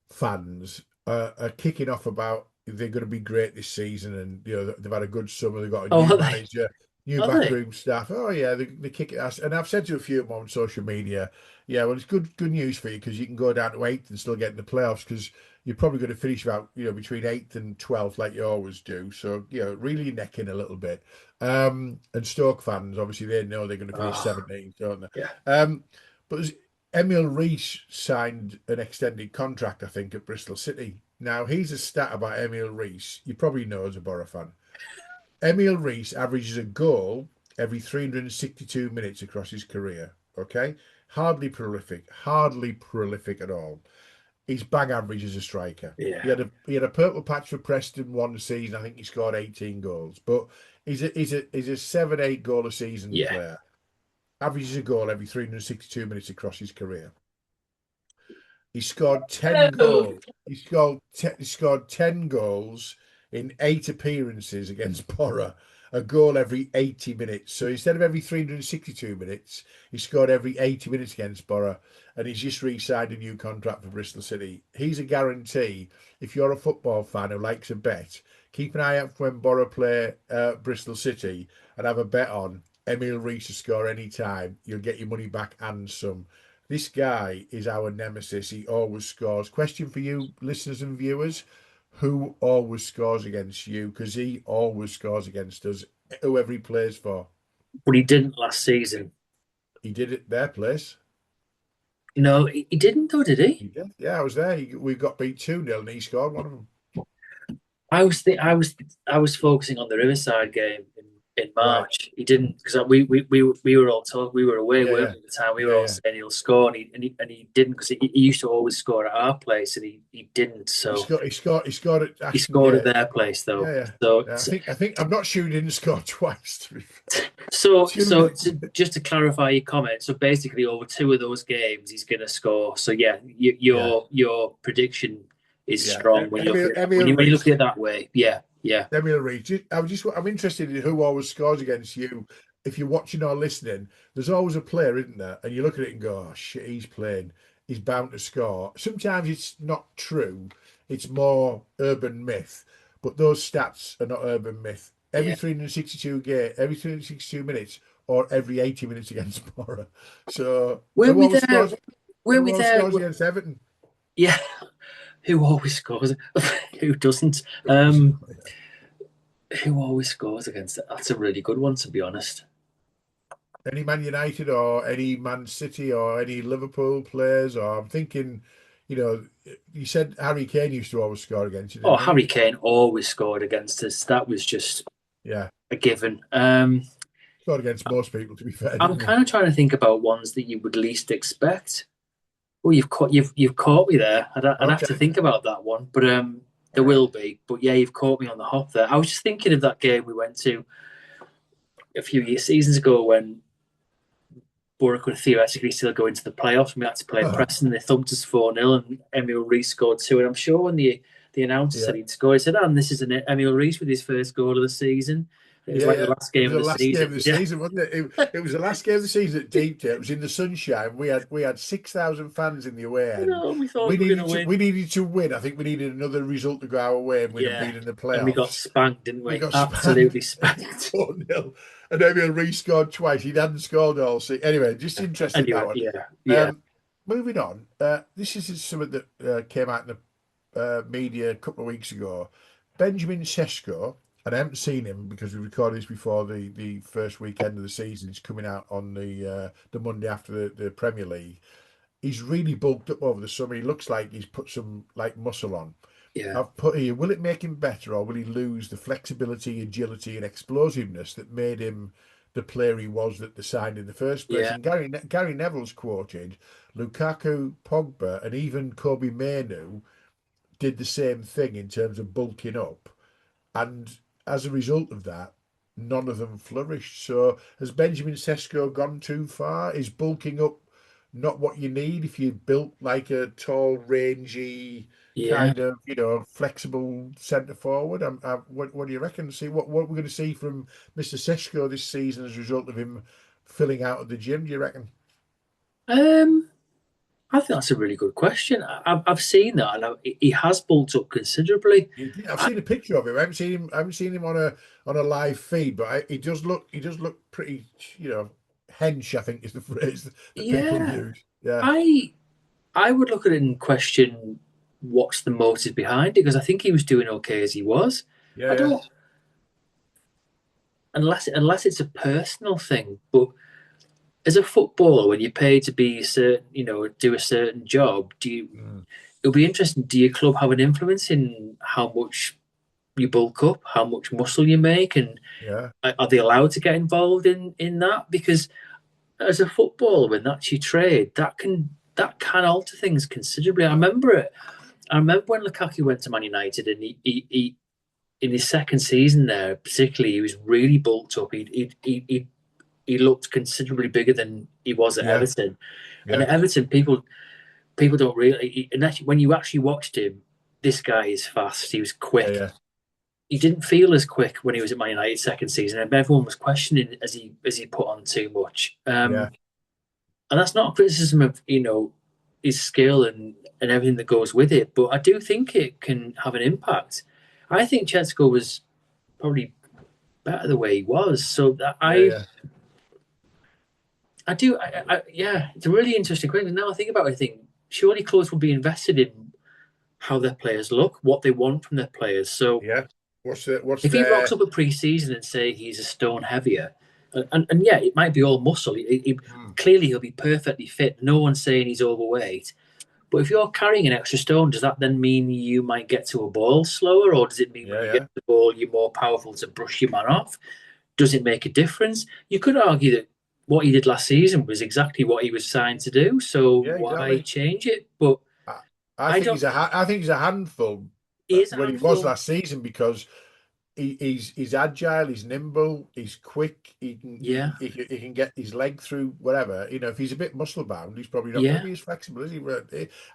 fans are kicking off about they're going to be great this season, and they've had a good summer. They've got a Oh, new are they? manager, new Are they? backroom staff. Oh yeah, they kick it ass. And I've said to a few of them on social media, yeah, well it's good news for you because you can go down to eighth and still get in the playoffs because you're probably going to finish about between eighth and 12th like you always do. So really necking a little bit. And Stoke fans obviously they know they're going to finish Oh, 17th, don't yeah. they? But there's Emil Rees signed an extended contract, I think, at Bristol City. Now, he's a stat about Emil Rees. You probably know as a Borough fan. Emil Rees averages a goal every 362 minutes across his career. Okay? Hardly prolific at all. He's bang average as a striker. Yeah. He had a purple patch for Preston one season. I think he scored 18 goals. But he's a 7-8 goal a season Yeah. player. Averages a goal every 362 minutes across his career. He scored 10 goals. He scored 10 goals in 8 appearances against Borough, a goal every 80 minutes. So instead of every 362 minutes, he scored every 80 minutes against Borough, and he's just re-signed a new contract for Bristol City. He's a guarantee. If you're a football fan who likes a bet, keep an eye out for when Borough play Bristol City and have a bet on Emil Rees to score any time. You'll get your money back and some. This guy is our nemesis. He always scores. Question for you, listeners and viewers: who always scores against you? Because he always scores against us, whoever he plays for. But he didn't last season. He did it their place. No, he didn't though, did he? He did. Yeah, I was there. We got beat 2-0 and he scored one of them. I was focusing on the Riverside game. in Right. March. He didn't because we were all talking. We were away, Yeah, weren't yeah, we, at the time? We were yeah, all yeah. saying he'll score, and he didn't because he used to always score at our place, and he didn't. So He scored at he Ashton scored at Gate. their place though. Yeah, yeah. So Yeah, I think I'm not sure he didn't score twice, to be fair. so Two. just to clarify your comment, so basically over two of those games he's going to score. So yeah, Yeah, your prediction is yeah. strong when you look Emil, at it Emil when you look Reese. at it that way. Yeah, yeah, Emil Reese. I'm interested in who always scores against you. If you're watching or listening, there's always a player, isn't there? And you look at it and go, "Oh shit, he's playing. He's bound to score." Sometimes it's not true. It's more urban myth. But those stats are not urban myth. yeah. Every 362 minutes, or every 80 minutes against Borough. So Weren't we there? Weren't Who we always there? scores against Everton? Yeah. Who always scores? Who doesn't? Who does? Who always scores against it? That's a really good one, to be honest. Any Man United or any Man City or any Liverpool players? Or I'm thinking, you said Harry Kane used to always score against you, Oh, didn't he? Harry Kane always scored against us. That was just Yeah, a given. scored against most people, to be fair, I'm didn't he? kind of trying to think about ones that you would least expect. Oh, you've caught me there. I'd have to Okay. think about that one, but there All right. will be. But yeah, you've caught me on the hop there. I was just thinking of that game we went to a few seasons ago when Borough could theoretically still go into the playoffs. And we had to play Preston. They thumped us 4-0, and Emil Reese scored two. And I'm sure when the announcer Yeah. said he'd score, he said, "And this is an Emil Reese with his first goal of the season." It was Yeah, like the yeah. last It game was of the the last game of season. the Yeah, season, wasn't it? It was the last game of the season at Deepdale. It was in the sunshine. We had 6,000 fans in the away I end. know. We thought We we were going to needed to win. we needed to win. I think we needed another result to go our way, and we'd have Yeah, been in the and we got playoffs. spanked, didn't We we? got spanked Absolutely spanked. 4-0. And Emil re-scored twice. He hadn't scored all season. Anyway, just interested in that Anyway, one. yeah, yeah, Um, Moving on. This is something that came out in the media a couple of weeks ago. Benjamin Sesko, and I haven't seen him because we recorded this before the first weekend of the season. It's coming out on the Monday after the Premier League. He's really bulked up over the summer. He looks like he's put some like muscle on. yeah, I've put here, will it make him better or will he lose the flexibility, agility, and explosiveness that made him the player he was that they signed in the first place? yeah, And Gary Neville's quoted Lukaku, Pogba, and even Kobe Mainoo did the same thing in terms of bulking up. And as a result of that, none of them flourished. So has Benjamin Sesko gone too far? Is bulking up not what you need if you built like a tall, rangy, yeah. kind of, flexible centre forward? What do you reckon? See what we're going to see from Mr. Sesko this season as a result of him filling out at the gym? Do you reckon? Um, I think that's a really good question. I've seen that, and he has bulked up considerably. I've I, seen a picture of him. I haven't seen him on a live feed, but he does look pretty, hench. I think is the phrase that people yeah, use. Yeah, I I would look at it and question what's the motive behind it because I think he was doing okay as he was. yeah, I yeah, don't unless it's a personal thing, but as a footballer, when you're paid to be a certain, do a certain job, mm, it'll be interesting. Do your club have an influence in how much you bulk up, how much muscle you make, and yeah, are they allowed to get involved in that? Because as a footballer, when that's your trade, that can alter things considerably. I remember when Lukaku went to Man United, and he in his second season there, particularly, he was really bulked up. He looked considerably bigger than he was at yeah, Everton. And yeah, at Everton, people don't really. And actually, when you actually watched him, this guy is fast. He was yeah, quick. yeah, He didn't feel as quick when he was at Man United second season, and everyone was questioning as he put on too much. yeah, And that's not a criticism of his skill and everything that goes with it, but I do think it can have an impact. I think Chetsko was probably better the way he was. So that yeah, yeah, I do, yeah, it's a really interesting question. Now I think about it, I think surely clubs will be invested in how their players look, what they want from their players. So yeah. What's if he rocks their up at pre-season and say he's a stone heavier, and yeah, it might be all muscle. Clearly, he'll be perfectly fit. No one's saying he's overweight. But if you're carrying an extra stone, does that then mean you might get to a ball slower, or does it mean when yeah, you get yeah, to the ball you're more powerful to brush your man off? does it make a difference? You could argue that what he did last season was exactly what he was signed to do. So Yeah, why exactly. change it? But I, I I think don't. I think he's a handful He is a when he was handful. last season because he's agile, he's nimble, he's quick. Yeah, He can get his leg through whatever. You know, if he's a bit muscle bound, he's probably not going to yeah. be as flexible, is he?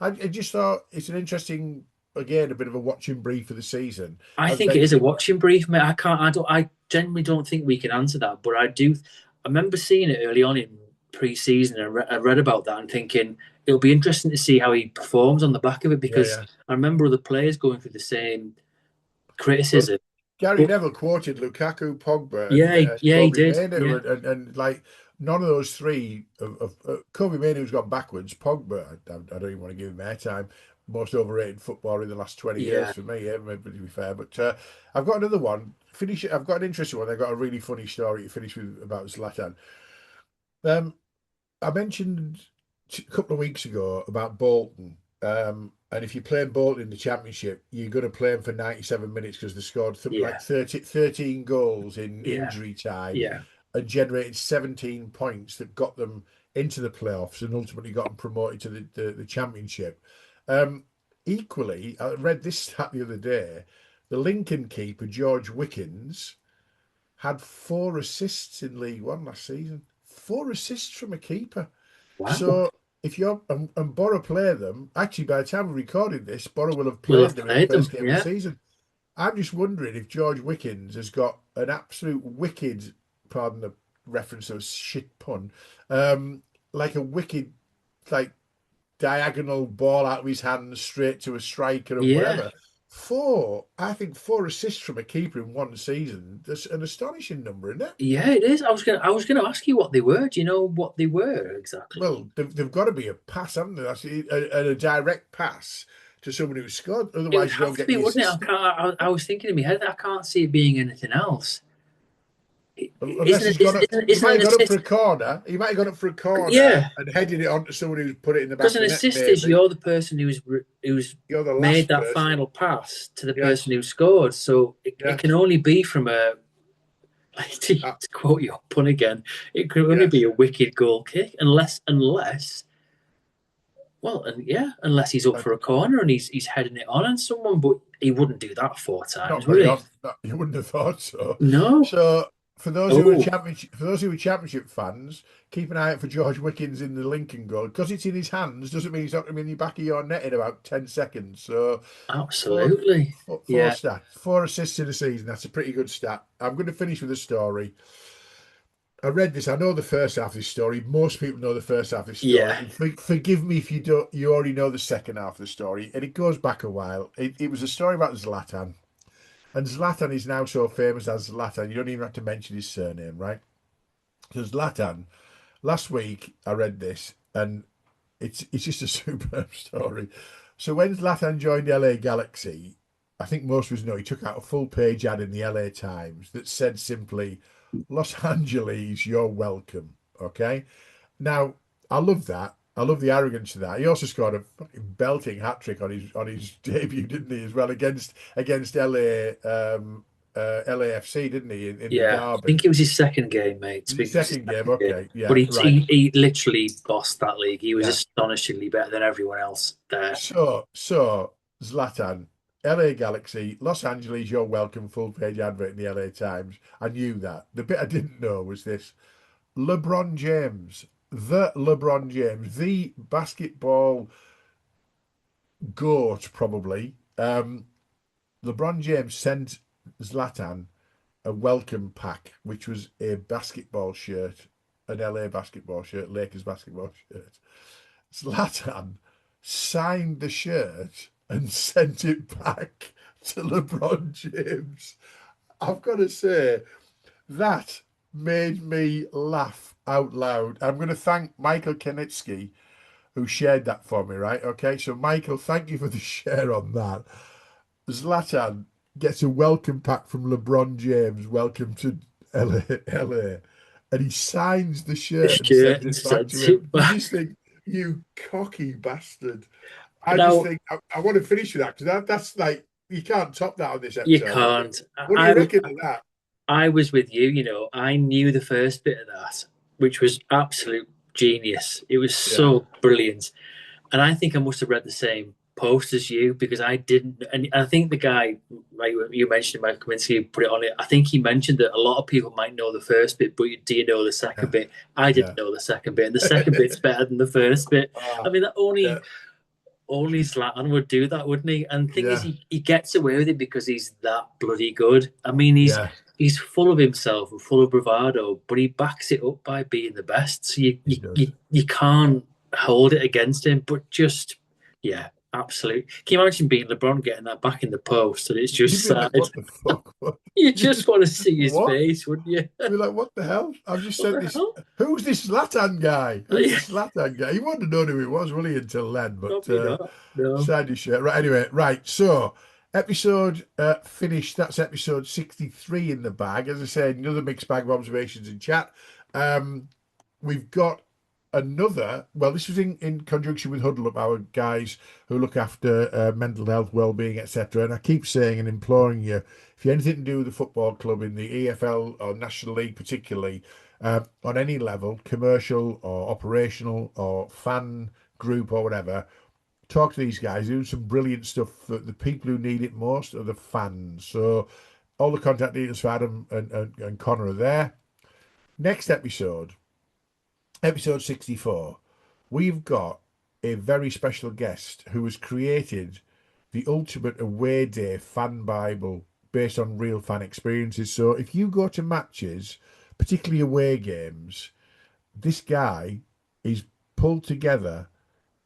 I just thought it's an interesting, again, a bit of a watching brief for the season. I As think it is a mentioned, watching brief, mate. I can't. I don't. I genuinely don't think we can answer that. But I do. I remember seeing it early on in pre-season, and I read about that and thinking it'll be interesting to see how he performs on the back of it yeah, because yeah. I remember other players going through the same Well, criticism. Gary But Neville quoted Lukaku, Pogba, and yeah, yeah, he Kobe did. Mainoo, Yeah, and like none of those three of Kobe Mainoo's gone backwards. Pogba, I don't even want to give him airtime. Most overrated footballer in the last 20 years yeah. for me, yeah, maybe to be fair. But I've got another one. Finish. I've got an interesting one. I've got a really funny story to finish with about Zlatan. Um, I mentioned a couple of weeks ago about Bolton. And if you're playing Bolton in the Championship, you're going to play them for 97 minutes because they scored something like Yeah, 13 goals in yeah, injury time yeah, and generated 17 points that got them into the playoffs and ultimately got them promoted to the Championship. Um, Equally, I read this stat the other day. The Lincoln keeper, George Wickens, had 4 assists in League One last season. 4 assists from a keeper. wow. So if you're and Borough play them, actually by the time we recorded this, Borough will have We'll played have them in the played first them. game of the Yeah, season. I'm just wondering if George Wickens has got an absolute wicked, pardon the reference of shit pun, um, like a wicked, like diagonal ball out of his hands straight to a striker and yeah, whatever. I think 4 assists from a keeper in one season. That's an astonishing number, isn't it? yeah. It is. I was gonna ask you what they were. Do you know what they were exactly? Well, they've got to be a pass, haven't they? That's a direct pass to someone who's scored. It would Otherwise, you don't have to get be, the wouldn't it? I assist. can't. I was thinking in my head, I can't see it being anything else. Unless Isn't he's it? gone up, he Isn't might an have gone up for assist? a corner. He might have gone up for a corner Yeah, and headed it on to someone who's put it in the because back of an the net. assist is Maybe you're the person who's you're the made last that person. final pass to the Yeah, person who scored. So it yeah, can only be from a, like uh, to quote your pun again, it can only yeah. be a wicked goal kick, unless well, and yeah, unless he's up Uh, for a corner and he's heading it on and someone, but he wouldn't do that four Not times, would very he? often. You wouldn't have thought so. No. So Oh, for those who are championship fans, keep an eye out for George Wickens in the Lincoln goal because it's in his hands. Doesn't mean he's not going to be in the back of your net in about 10 seconds. So four, absolutely. four Yeah, stats, 4 assists in a season. That's a pretty good stat. I'm going to finish with a story. I read this. I know the first half of this story. Most people know the first half of this story. yeah, And forgive me if you don't. You already know the second half of the story, and it goes back a while. It was a story about Zlatan. And Zlatan is now so famous as Zlatan, you don't even have to mention his surname, right? So Zlatan, last week I read this, and it's just a superb story. So when Zlatan joined LA Galaxy, I think most of us know he took out a full page ad in the LA Times that said simply, "Los Angeles, you're welcome." Okay. Now, I love that. I love the arrogance of that. He also scored a fucking belting hat trick on his debut, didn't he, as well against LAFC, didn't he, in the yeah. I derby? think it was his second game, mate. I The think it was his second game, second game. okay, But yeah, he, right, he, he literally bossed that league. He was yeah. astonishingly better than everyone else there. So Zlatan, LA Galaxy, Los Angeles, you're welcome. Full page advert in the LA Times. I knew that. The bit I didn't know was this: LeBron James, the basketball goat, probably. LeBron James sent Zlatan a welcome pack, which was a basketball shirt, an LA basketball shirt, Lakers basketball shirt. Zlatan signed the shirt and sent it back to LeBron James. I've got to say, that made me laugh out loud. I'm going to thank Michael Kenitsky who shared that for me, right? Okay, so Michael, thank you for the share on that. Zlatan gets a welcome pack from LeBron James. Welcome to LA. And he signs the shirt and Yeah, sends and it back to sent him. it You back. just think, you cocky bastard. I just Now think I want to finish with that because that's like you can't top that on this you episode. can't. What do you reckon of that? I was with you, I knew the first bit of that, which was absolute genius. It was Yeah, so brilliant. And I think I must have read the same post as you because I didn't. And I think the guy, like you mentioned, Mike Kaminsky put it on it. I think he mentioned that a lot of people might know the first bit, but do you know the second yeah, bit? I yeah. didn't know the second bit, and the second bit's better than the first bit. I Ah, mean, that yeah, only Zlatan would do that, wouldn't he? And the thing is, yeah, he gets away with it because he's that bloody good. I mean, yeah. he's full of himself and full of bravado, but he backs it up by being the best. So He does. you can't hold it against him. But just yeah, absolutely. Can you imagine being LeBron getting that back in the post and it's You'd just be like, sad? what the fuck? You You just just want to see his what? face, wouldn't you? You'd be like, what the hell? I've just What sent the this. hell? Who's this Zlatan guy? Who's this Zlatan guy? He wouldn't have known who it was, will he, until then? But Probably not. No. sandy shit. Right. Anyway, right. So episode finished. That's episode 63 in the bag. As I said, another mixed bag of observations in chat. We've got another. Well, this was in conjunction with Huddle Up, our guys who look after mental health, well-being, etc. And I keep saying and imploring you, if you have anything to do with the football club in the EFL or National League, particularly on any level, commercial or operational or fan group or whatever, talk to these guys. They're doing some brilliant stuff. For the people who need it most are the fans. So all the contact details for Adam and Connor are there. Next episode, episode 64, we've got a very special guest who has created the ultimate away day fan Bible based on real fan experiences. So if you go to matches, particularly away games, this guy is pulled together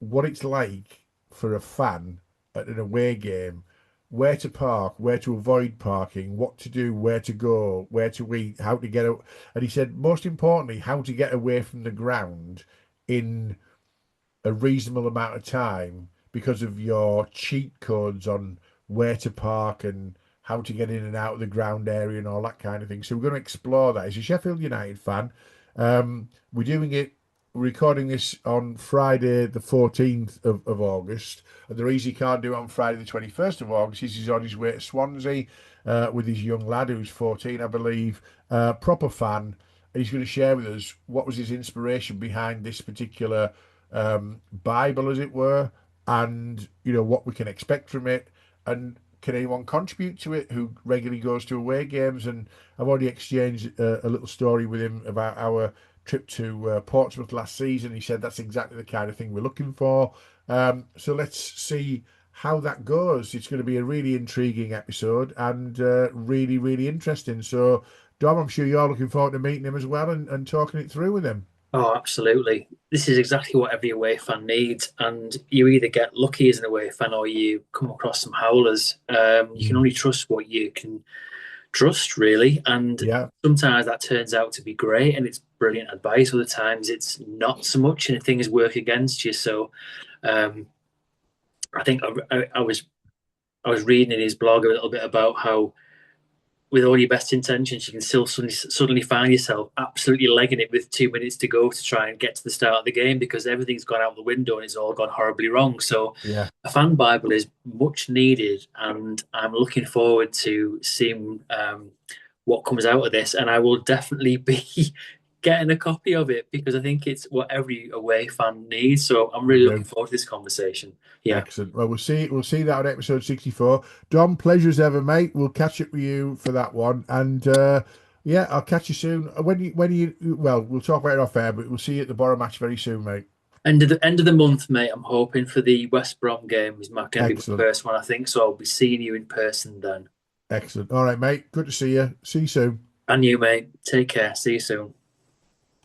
what it's like for a fan at an away game, where to park, where to avoid parking, what to do, where to go, where to eat, how to get out. And he said, most importantly, how to get away from the ground in a reasonable amount of time because of your cheat codes on where to park and how to get in and out of the ground area and all that kind of thing. So we're going to explore that. He's a Sheffield United fan. We're doing it, recording this on Friday, the 14th of August. And the reason he can't do it on Friday, the 21st of August, is he's on his way to Swansea with his young lad who's 14, I believe, proper fan. And he's going to share with us what was his inspiration behind this particular Bible, as it were, and what we can expect from it, and can anyone contribute to it who regularly goes to away games. And I've already exchanged a little story with him about our trip to Portsmouth last season. He said that's exactly the kind of thing we're looking for. So let's see how that goes. It's going to be a really intriguing episode and really, really interesting. So, Dom, I'm sure you're looking forward to meeting him as well and talking it through with him. Oh, absolutely. This is exactly what every away fan needs. And you either get lucky as an away fan or you come across some howlers. You can Mm. only trust what you can trust, really. And Yeah, sometimes that turns out to be great and it's brilliant advice. Other times it's not so much and things work against you. So um, I think I was reading in his blog a little bit about how with all your best intentions, you can still suddenly find yourself absolutely legging it with 2 minutes to go to try and get to the start of the game because everything's gone out the window and it's all gone horribly wrong. So, yeah. a fan Bible is much needed, and I'm looking forward to seeing what comes out of this. And I will definitely be getting a copy of it because I think it's what every away fan needs. So, I'm You really looking do. forward to this conversation. Yeah. Excellent. Well, we'll see that on episode 64. Dom, pleasure as ever, mate. We'll catch up with you for that one. And yeah, I'll catch you soon. When you well, we'll talk about it off air, but we'll see you at the Borough match very soon, mate. End of the month, mate. I'm hoping for the West Brom game is going to be my Excellent. first one, I think. So I'll be seeing you in person then. Excellent. All right, mate. Good to see you. See you soon. And you, mate. Take care. See you soon.